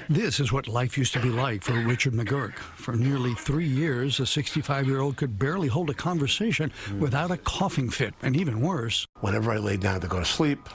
This is what life used to be like for Richard McGurk. For nearly 3 years, a 65-year-old could barely hold a conversation without a coughing fit, and even worse. Whenever I laid down to go to sleep,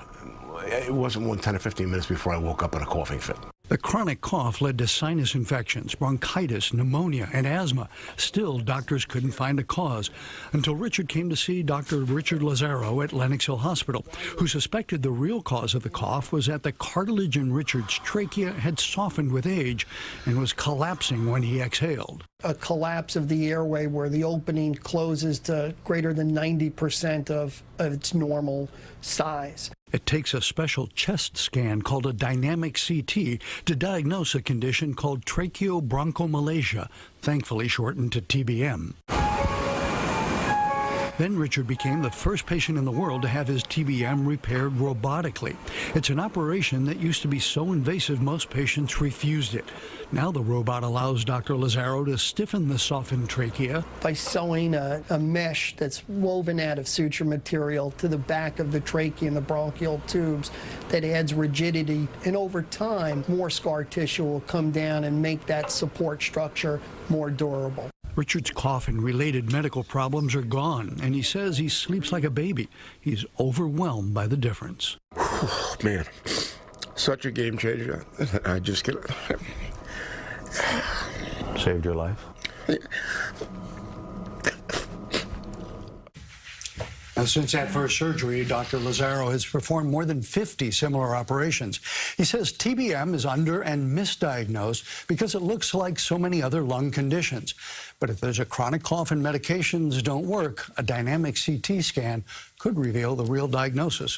it wasn't more than 10 or 15 minutes before I woke up in a coughing fit. The chronic cough led to sinus infections, bronchitis, pneumonia, and asthma. Still, doctors couldn't find a cause until Richard came to see Dr. Richard Lazzaro at Lenox Hill Hospital, who suspected the real cause of the cough was that the cartilage in Richard's trachea had softened with age and was collapsing when he exhaled. A collapse of the airway where the opening closes to greater than 90% of its normal size. It takes a special chest scan called a dynamic CT to diagnose a condition called tracheobronchomalacia, thankfully shortened to TBM. Then Richard became the first patient in the world to have his TBM repaired robotically. It's an operation that used to be so invasive most patients refused it. Now the robot allows Dr. Lazzaro to stiffen the softened trachea by sewing a mesh that's woven out of suture material to the back of the trachea and the bronchial tubes that adds rigidity. And over time, more scar tissue will come down and make that support structure more durable. Richard's cough and related medical problems are gone, and he says he sleeps like a baby. He's overwhelmed by the difference. Man, such a game changer. I just get saved your life. Now, since that first surgery, Dr. Lazzaro has performed more than 50 similar operations. He says TBM is under and misdiagnosed because it looks like so many other lung conditions. But if there's a chronic cough and medications don't work, a dynamic CT scan could reveal the real diagnosis.